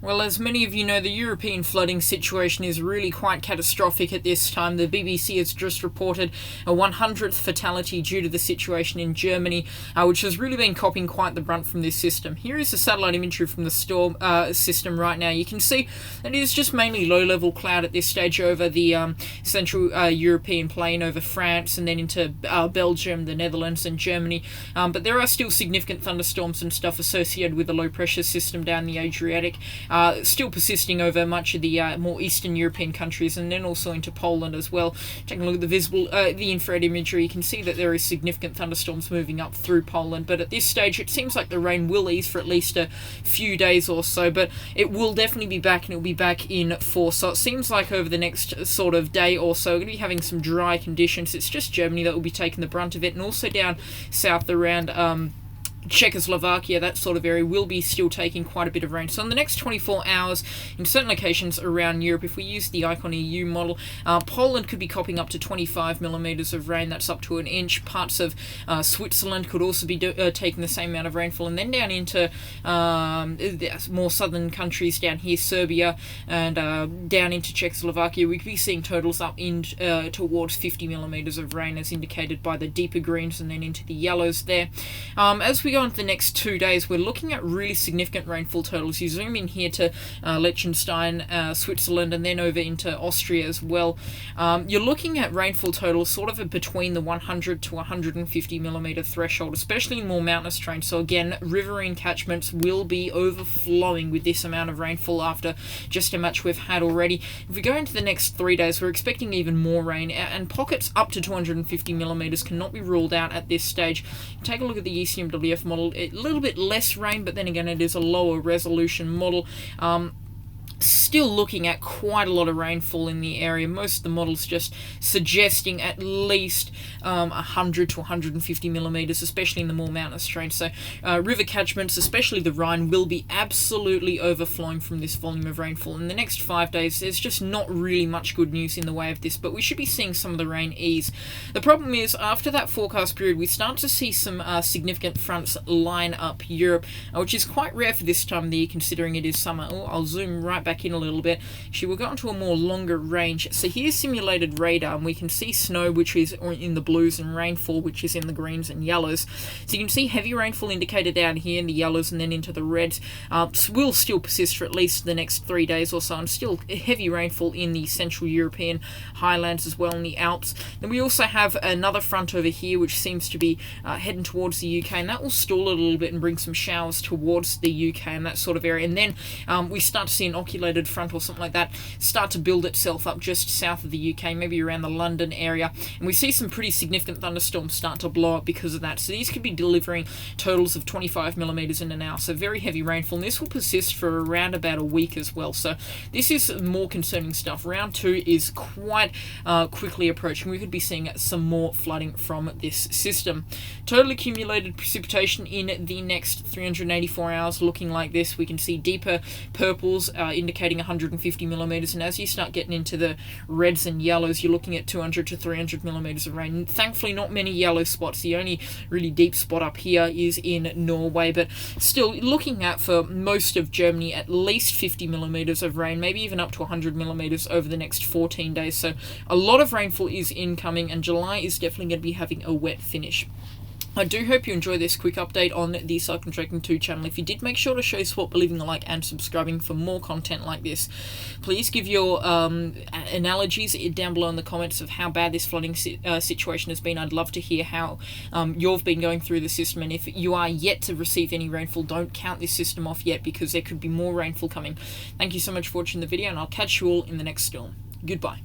Well, as many of you know, the European flooding situation is really quite catastrophic at this time. The BBC has just reported a 100th fatality due to the situation in Germany, which has really been copping quite the brunt from this system. Here is the satellite imagery from the storm system right now. You can see that it is just mainly low-level cloud at this stage over the central European plain, over France, and then into Belgium, the Netherlands, and Germany. But there are still significant thunderstorms and stuff associated with the low-pressure system down the Adriatic. Still persisting over much of the more Eastern European countries, and then also into Poland as well. Taking a look at the infrared imagery, you can see that there is significant thunderstorms moving up through Poland. But at this stage, it seems like the rain will ease for at least a few days or so. But it will definitely be back, and it will be back in force. So it seems like over the next sort of day or so, we're going to be having some dry conditions. It's just Germany that will be taking the brunt of it, and also down south around Czechoslovakia, that sort of area, will be still taking quite a bit of rain. So in the next 24 hours, in certain locations around Europe, if we use the Icon EU model, Poland could be copping up to 25 millimeters of rain. That's up to an inch. Parts of Switzerland could also be taking the same amount of rainfall. And then down into more southern countries down here, Serbia, and down into Czechoslovakia, we could be seeing totals up in towards 50 millimeters of rain, as indicated by the deeper greens and then into the yellows there. As we go into the next 2 days, we're looking at really significant rainfall totals. You zoom in here to Liechtenstein, Switzerland, and then over into Austria as well. You're looking at rainfall totals sort of between the 100 to 150 millimeter threshold, especially in more mountainous terrain. So again, riverine catchments will be overflowing with this amount of rainfall after just how much we've had already. If we go into the next 3 days, we're expecting even more rain, and pockets up to 250 millimeters cannot be ruled out at this stage. Take a look at the ECMWF model. A little bit less rain, but then again, it is a lower resolution model. Still looking at quite a lot of rainfall in the area. Most of the models just suggesting at least 100 to 150 millimeters, especially in the more mountainous terrain. So river catchments, especially the Rhine, will be absolutely overflowing from this volume of rainfall. In the next 5 days, there's just not really much good news in the way of this, but we should be seeing some of the rain ease. The problem is, after that forecast period, we start to see some significant fronts line up Europe, which is quite rare for this time of the year, considering it is summer. Oh, I'll zoom right back in a little bit. Actually, we'll go into a more longer range. So here's simulated radar, and we can see snow, which is in the blues, and rainfall, which is in the greens and yellows. So you can see heavy rainfall indicated down here in the yellows and then into the reds. Will still persist for at least the next 3 days or so, and still heavy rainfall in the Central European highlands as well, in the Alps. Then we also have another front over here, which seems to be heading towards the UK, and that will stall it a little bit and bring some showers towards the UK and that sort of area. And then we start to see an oculated front or something like that start to build itself up just south of the UK, maybe around the London area, and we see some pretty significant thunderstorms start to blow up because of that. So these could be delivering totals of 25 millimeters in an hour, so very heavy rainfall, and this will persist for around about a week as well. So this is more concerning stuff. Round 2 is quite quickly approaching. We could be seeing some more flooding from this system. Total accumulated precipitation in the next 384 hours looking like this. We can see deeper purples indicating 150 millimeters, and as you start getting into the reds and yellows, you're looking at 200 to 300 millimeters of rain. Thankfully, not many yellow spots. The only really deep spot up here is in Norway, but still looking at, for most of Germany, at least 50 millimeters of rain, maybe even up to 100 millimeters over the next 14 days. So a lot of rainfall is incoming, and July is definitely going to be having a wet finish. I do hope you enjoy this quick update on the Cyclone Tracking 2 channel. If you did, make sure to show support by leaving a like and subscribing for more content like this. Please give your analogies down below in the comments of how bad this flooding situation has been. I'd love to hear how you've been going through the system, and if you are yet to receive any rainfall, don't count this system off yet, because there could be more rainfall coming. Thank you so much for watching the video, and I'll catch you all in the next storm. Goodbye.